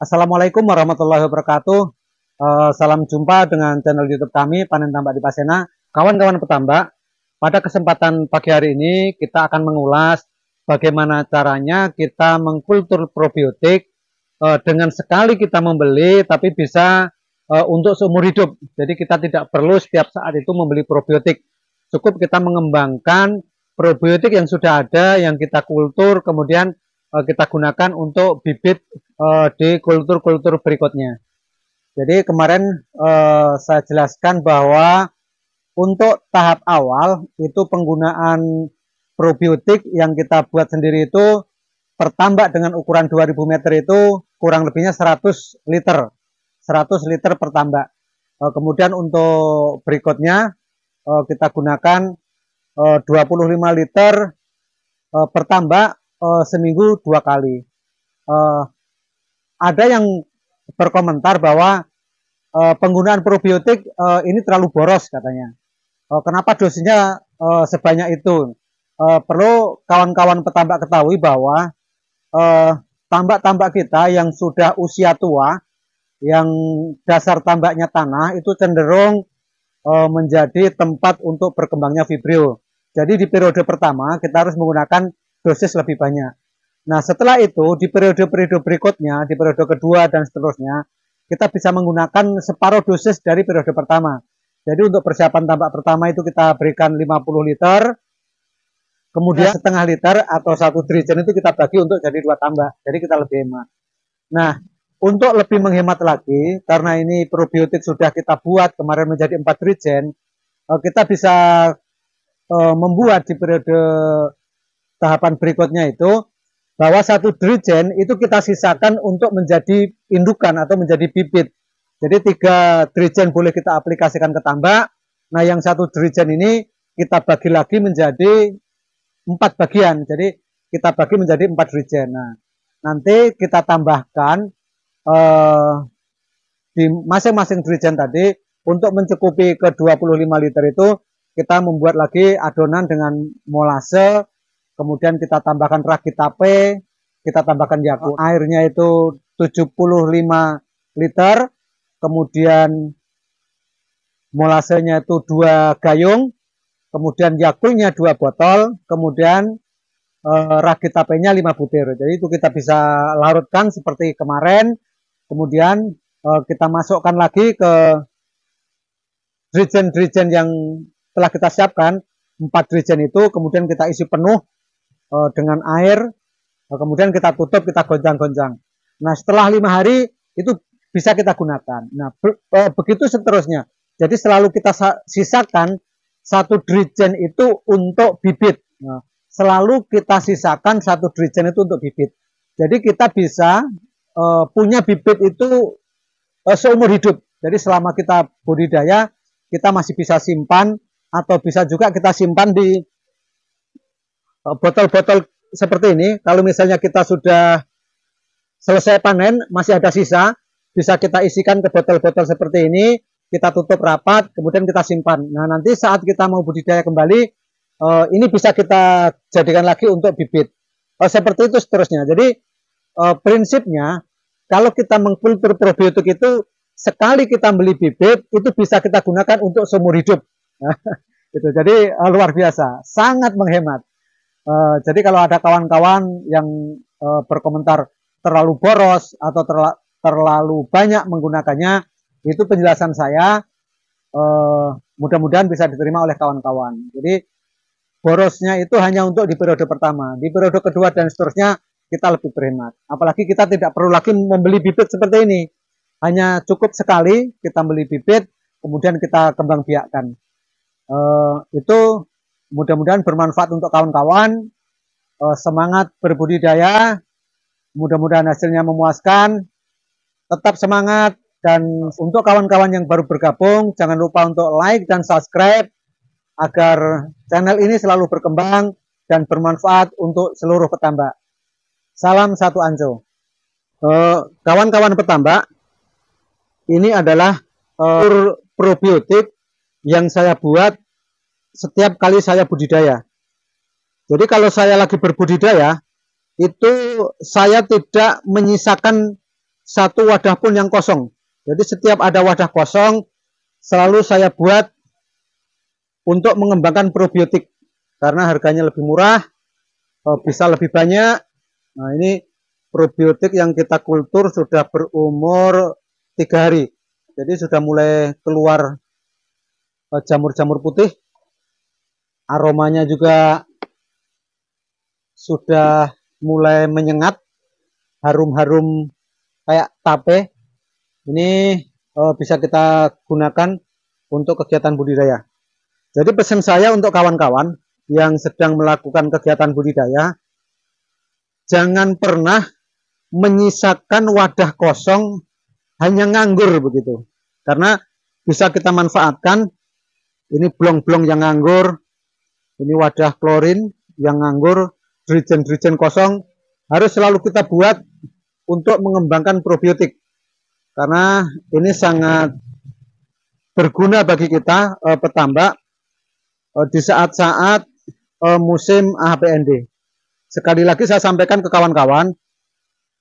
Assalamualaikum warahmatullahi wabarakatuh. Salam jumpa dengan channel YouTube kami, Panen Tambak di Pasena. Kawan-kawan petambak, pada kesempatan pagi hari ini kita akan mengulas bagaimana caranya kita mengkultur probiotik dengan sekali kita membeli, tapi bisa untuk seumur hidup. Jadi kita tidak perlu setiap saat itu membeli probiotik. Cukup kita mengembangkan probiotik yang sudah ada, yang kita kultur, kemudian kita gunakan untuk bibit di kultur-kultur berikutnya. Jadi kemarin saya jelaskan bahwa untuk tahap awal itu penggunaan probiotik yang kita buat sendiri itu per tambak dengan ukuran 2000 meter itu kurang lebihnya 100 liter. 100 liter per tambak. Kemudian untuk berikutnya kita gunakan 25 liter per tambak seminggu 2 kali. Ada yang berkomentar bahwa penggunaan probiotik ini terlalu boros katanya. Kenapa dosisnya sebanyak itu? Perlu kawan-kawan petambak ketahui bahwa tambak-tambak kita yang sudah usia tua, yang dasar tambaknya tanah, itu cenderung menjadi tempat untuk berkembangnya vibrio. Jadi di periode pertama kita harus menggunakan dosis lebih banyak. Nah setelah itu di periode-periode berikutnya, di periode kedua dan seterusnya, kita bisa menggunakan separuh dosis dari periode pertama. Jadi untuk persiapan tambak pertama itu kita berikan 50 liter, kemudian setengah liter atau 1 drijen itu kita bagi untuk jadi 2 tambak. Jadi kita lebih hemat. Nah untuk lebih menghemat lagi, karena ini probiotik sudah kita buat kemarin menjadi 4 drijen, kita bisa membuat di periode tahapan berikutnya itu bahwa 1 drijen itu kita sisakan untuk menjadi indukan atau menjadi bibit. Jadi 3 drijen boleh kita aplikasikan ke tambak. Nah yang 1 drijen ini kita bagi lagi menjadi 4 bagian. Jadi kita bagi menjadi 4 drijen. Nah nanti kita tambahkan di masing-masing drijen tadi untuk mencukupi ke 25 liter itu kita membuat lagi adonan dengan molase. Kemudian kita tambahkan ragi tape, kita tambahkan Yakult. Airnya itu 75 liter, kemudian molasenya itu 2 gayung, kemudian Yakultnya 2 botol, kemudian ragi tapenya 5 butir. Jadi itu kita bisa larutkan seperti kemarin, kemudian kita masukkan lagi ke drijen-drijen yang telah kita siapkan, 4 drijen itu, kemudian kita isi penuh dengan air, kemudian kita tutup, kita goncang-goncang. Nah setelah 5 hari itu bisa kita gunakan. Nah begitu seterusnya. Jadi selalu kita sisakan 1 drijen itu untuk bibit. Nah, selalu kita sisakan 1 drijen itu untuk bibit. Jadi kita bisa punya bibit itu seumur hidup. Jadi selama kita budidaya kita masih bisa simpan, atau bisa juga kita simpan di botol-botol seperti ini. Kalau misalnya kita sudah selesai panen, masih ada sisa, bisa kita isikan ke botol-botol seperti ini, kita tutup rapat, kemudian kita simpan. Nah nanti saat kita mau budidaya kembali, ini bisa kita jadikan lagi untuk bibit. Seperti itu seterusnya. Jadi prinsipnya, kalau kita mengkultur probiotik itu, sekali kita beli bibit, itu bisa kita gunakan untuk seumur hidup. Gitu. Jadi luar biasa, sangat menghemat. Jadi kalau ada kawan-kawan yang berkomentar terlalu boros atau terlalu banyak menggunakannya, itu penjelasan saya mudah-mudahan bisa diterima oleh kawan-kawan. Jadi borosnya itu hanya untuk di periode pertama. Di periode kedua dan seterusnya kita lebih berhemat. Apalagi kita tidak perlu lagi membeli bibit seperti ini. Hanya cukup sekali kita beli bibit, kemudian kita kembang biakkan. Itu mudah-mudahan bermanfaat untuk kawan-kawan. Semangat berbudidaya, mudah-mudahan hasilnya memuaskan. Tetap semangat. Dan untuk kawan-kawan yang baru bergabung, jangan lupa untuk like dan subscribe agar channel ini selalu berkembang dan bermanfaat untuk seluruh petambak. Salam satu Anco. Kawan-kawan petambak, ini adalah probiotik yang saya buat setiap kali saya budidaya. Jadi kalau saya lagi berbudidaya, itu saya tidak menyisakan satu wadah pun yang kosong. Jadi setiap ada wadah kosong selalu saya buat untuk mengembangkan probiotik karena harganya lebih murah, bisa lebih banyak. Nah, ini probiotik yang kita kultur sudah berumur 3 hari. Jadi sudah mulai keluar jamur-jamur putih. Aromanya juga sudah mulai menyengat, harum-harum kayak tape. Ini bisa kita gunakan untuk kegiatan budidaya. Jadi pesan saya untuk kawan-kawan yang sedang melakukan kegiatan budidaya, jangan pernah menyisakan wadah kosong hanya nganggur begitu. Karena bisa kita manfaatkan, ini blong-blong yang nganggur, ini wadah klorin yang nganggur, dirijen-dirijen kosong, harus selalu kita buat untuk mengembangkan probiotik. Karena ini sangat berguna bagi kita petambak di saat-saat musim AHPND. Sekali lagi saya sampaikan ke kawan-kawan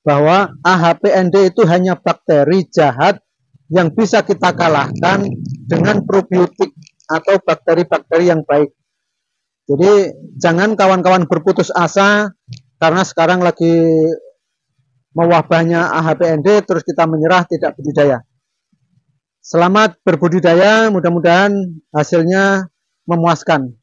bahwa AHPND itu hanya bakteri jahat yang bisa kita kalahkan dengan probiotik atau bakteri-bakteri yang baik. Jadi jangan kawan-kawan berputus asa karena sekarang lagi mewabahnya AHPND terus kita menyerah tidak budidaya. Selamat berbudidaya, mudah-mudahan hasilnya memuaskan.